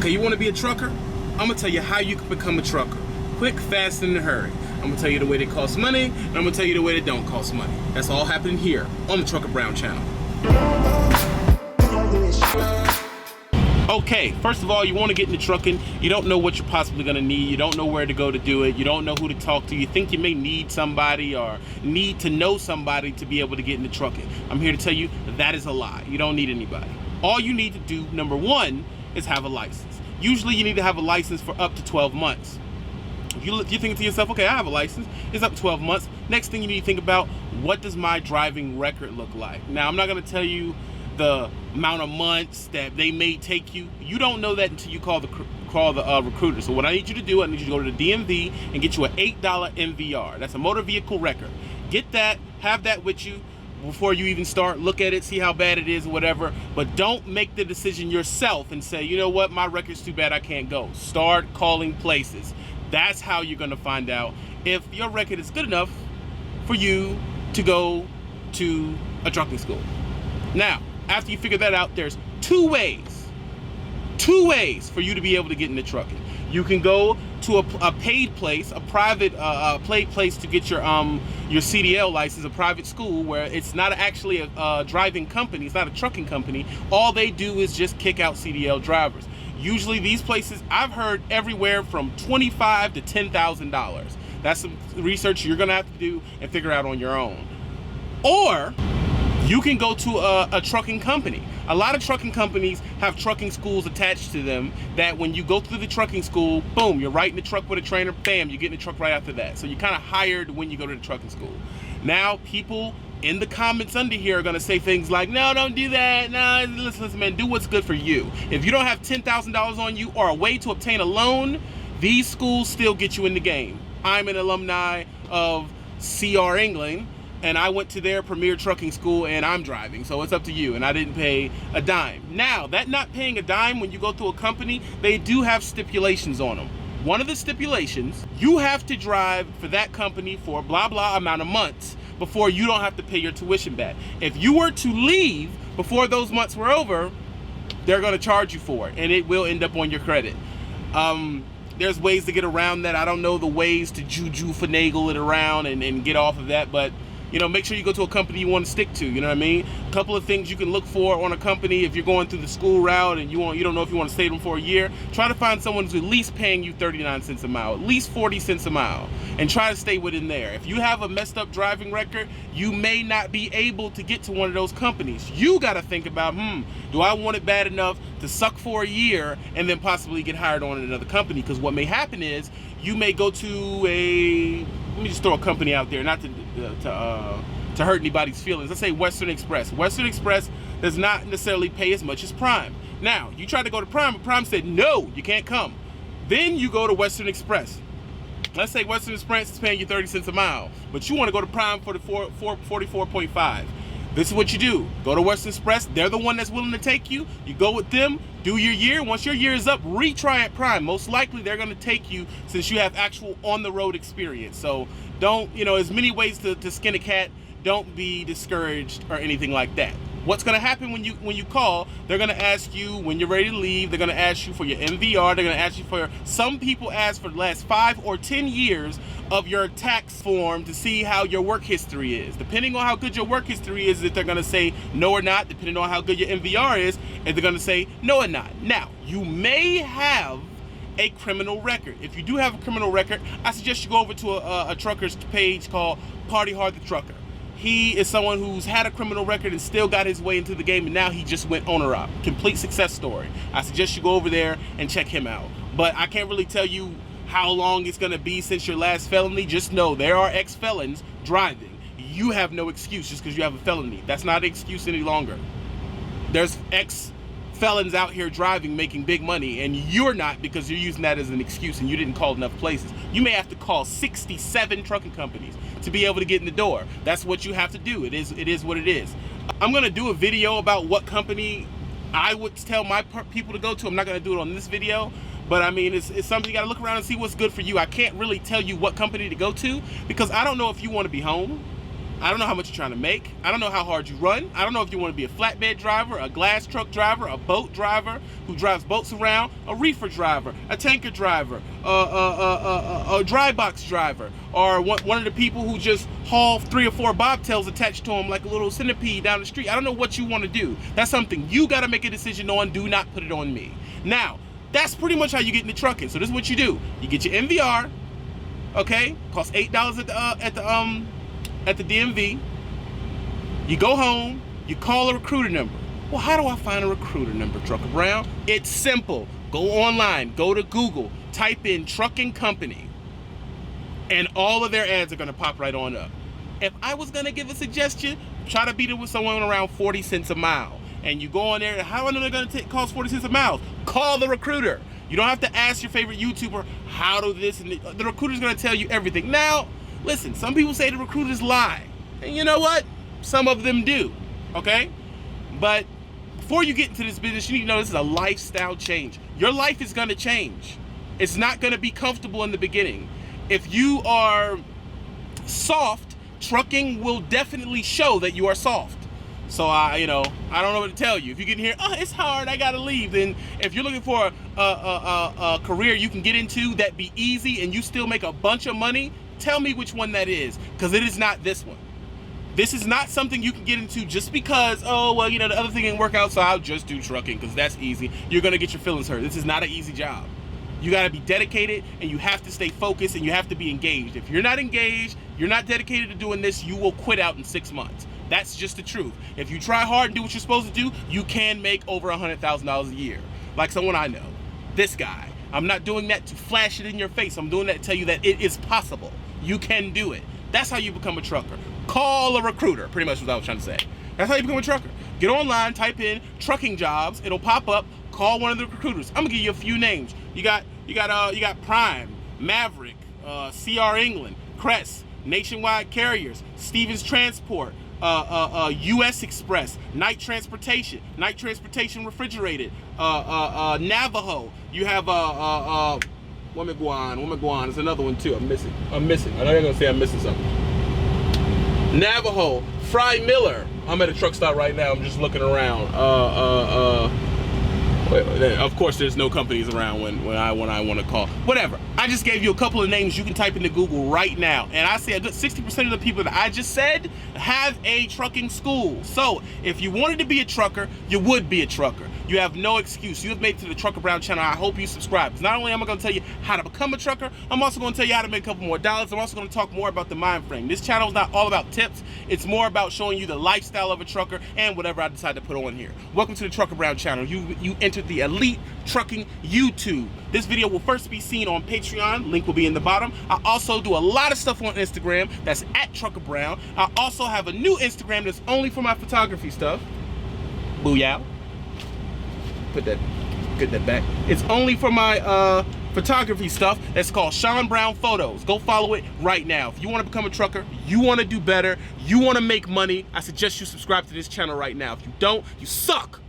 Okay, you want to be a trucker? I'm gonna tell you how you can become a trucker. Quick, fast, and in a hurry. I'm gonna tell you the way that costs money, and I'm gonna tell you the way that don't cost money. That's all happening here on the Trucker Brown channel. Okay, first of all, you want to get into trucking. You don't know what you're possibly going to need. You don't know where to go to do it. You don't know who to talk to. You think you may need somebody or need to know somebody to be able to get into trucking. I'm here to tell you that is a lie. You don't need anybody. All you need to do, number one, is have a license. Usually you need to have a license for up to 12 months. If you're thinking to yourself, okay, I have a license, it's up to 12 months. Next thing you need to think about, what does my driving record look like? Now, I'm not going to tell you the amount of months that they may take you. You don't know that until you call the recruiter. So what I need you to do, I need you to go to the DMV and get you an $8 MVR. That's a motor vehicle record. Get that, have that with you before you even start. Look at it, see how bad it is, whatever. But don't make the decision yourself and say, you know what, my record's too bad, I can't go. Start calling places. That's how you're gonna find out if your record is good enough for you to go to a trucking school. Now, after you figure that out, there's two ways for you to be able to get into trucking. You can go to a paid place, a private paid place to get your CDL license, a private school where it's not actually a driving company, it's not a trucking company. All they do is just kick out CDL drivers. Usually these places, I've heard anywhere from $25,000 to $10,000. That's some research you're gonna have to do and figure out on your own. Or you can go to a trucking company. A lot of trucking companies have trucking schools attached to them that when you go through the trucking school, boom, you're right in the truck with a trainer, bam, you get in the truck right after that. So you're kind of hired when you go to the trucking school. Now, people in the comments under here are gonna say things like, no, don't do that, no, listen, man, do what's good for you. If you don't have $10,000 on you or a way to obtain a loan, these schools still get you in the game. I'm an alumni of CR England, and I went to their premier trucking school and I'm driving, so it's up to you, and I didn't pay a dime. Now, that not paying a dime when you go through a company, they do have stipulations on them. One of the stipulations, you have to drive for that company for blah, blah amount of months before you don't have to pay your tuition back. If you were to leave before those months were over, they're gonna charge you for it, and it will end up on your credit. There's ways to get around that. I don't know the ways to juju finagle it around and get off of that, but you know, make sure you go to a company you want to stick to, you know what I mean? A couple of things you can look for on a company if you're going through the school route and you don't know if you want to stay with them for a year. Try to find someone who's at least paying you 39 cents a mile, at least 40 cents a mile, and try to stay within there. If you have a messed up driving record, you may not be able to get to one of those companies. You got to think about, do I want it bad enough to suck for a year and then possibly get hired on in another company? Because what may happen is you may go to let me just throw a company out there, not to hurt anybody's feelings. Let's say Western Express. Western Express does not necessarily pay as much as Prime. Now, you tried to go to Prime, but Prime said, no, you can't come. Then you go to Western Express. Let's say Western Express is paying you 30 cents a mile, but you want to go to Prime for the 44.5. This is what you do. Go to Western Express. They're the one that's willing to take you. You go with them, do your year. Once your year is up, retry at Prime. Most likely they're going to take you since you have actual on-the-road experience. So don't, there's many ways to skin a cat. Don't be discouraged or anything like that. What's going to happen when you call, they're going to ask you when you're ready to leave. They're going to ask you for your MVR. They're going to ask you for, some people ask for the last 5 or 10 years of your tax form to see how your work history is. Depending on how good your work history is, if they're going to say no or not. Depending on how good your MVR is, if they're going to say no or not. Now, you may have a criminal record. If you do have a criminal record, I suggest you go over to a trucker's page called Party Hard the Trucker. He is someone who's had a criminal record and still got his way into the game, and now he just went owner-op. Complete success story. I suggest you go over there and check him out. But I can't really tell you how long it's going to be since your last felony. Just know there are ex-felons driving. You have no excuse just because you have a felony. That's not an excuse any longer. There's ex-felons out here driving, making big money, and you're not, because you're using that as an excuse and you didn't call enough places. You may have to call 67 trucking companies to be able to get in the door. That's what you have to do. It is what it is. I'm going to do a video about what company I would tell my people to go to. I'm not going to do it on this video, but I mean, it's something you got to look around and see what's good for you. I can't really tell you what company to go to because I don't know if you want to be home. I don't know how much you're trying to make. I don't know how hard you run. I don't know if you want to be a flatbed driver, a glass truck driver, a boat driver who drives boats around, a reefer driver, a tanker driver, a dry box driver, or one of the people who just haul 3 or 4 bobtails attached to them like a little centipede down the street. I don't know what you want to do. That's something you got to make a decision on. Do not put it on me. Now, that's pretty much how you get into trucking. So this is what you do. You get your MVR, okay? Costs $8 at the DMV. You go home, you call a recruiter number. Well, how do I find a recruiter number, Trucker Brown? It's simple. Go online, go to Google, type in trucking company, and all of their ads are gonna pop right on up. If I was gonna give a suggestion, try to beat it with someone around 40 cents a mile. And you go on there, how I know they're gonna cost 40 cents a mile? Call the recruiter. You don't have to ask your favorite YouTuber, how do this, and the recruiter's gonna tell you everything. Now, listen, some people say the recruiters lie. And you know what? Some of them do, okay? But before you get into this business, you need to know this is a lifestyle change. Your life is gonna change. It's not gonna be comfortable in the beginning. If you are soft, trucking will definitely show that you are soft. So I don't know what to tell you. If you get in here, oh, it's hard, I gotta leave. Then if you're looking for a career you can get into that be easy and you still make a bunch of money, tell me which one that is, because it is not this one. This is not something you can get into just because, oh, well, the other thing didn't work out, so I'll just do trucking because that's easy. You're gonna get your feelings hurt. This is not an easy job. You gotta be dedicated, and you have to stay focused, and you have to be engaged. If you're not engaged, you're not dedicated to doing this, you will quit out in 6 months. That's just the truth. If you try hard and do what you're supposed to do, you can make over $100,000 a year. Like someone I know, this guy. I'm not doing that to flash it in your face. I'm doing that to tell you that it is possible. You can do it. That's how you become a trucker. Call a recruiter, pretty much what I was trying to say. That's how you become a trucker. Get online, type in trucking jobs, it'll pop up, call one of the recruiters. I'm gonna give you a few names. You got Prime, Maverick, CR England, Crest, Nationwide Carriers, Stevens Transport, US Express, Night Transportation Refrigerated, Navajo. You have Womaguan. There's another one too. I'm missing. I know you're gonna say I'm missing something. Navajo, Fry Miller. I'm at a truck stop right now. I'm just looking around. Of course, there's no companies around when I want to call. Whatever. I just gave you a couple of names you can type into Google right now, and I say a good 60% of the people that I just said have a trucking school. So if you wanted to be a trucker, you would be a trucker. You have no excuse. You have made it to the Trucker Brown channel. I hope you subscribe. Because not only am I going to tell you how to become a trucker, I'm also going to tell you how to make a couple more dollars. I'm also going to talk more about the mind frame. This channel is not all about tips. It's more about showing you the lifestyle of a trucker and whatever I decide to put on here. Welcome to the Trucker Brown channel. You entered the Elite Trucking YouTube. This video will first be seen on Patreon. Link will be in the bottom. I also do a lot of stuff on Instagram. That's at Trucker Brown. I also have a new Instagram that's only for my photography stuff. Booyah. Get that back. It's only for my photography stuff. It's called Sean Brown Photos. Go follow it right now. If you want to become a trucker, you want to do better, you want to make money, I suggest you subscribe to this channel right now. If you don't, you suck.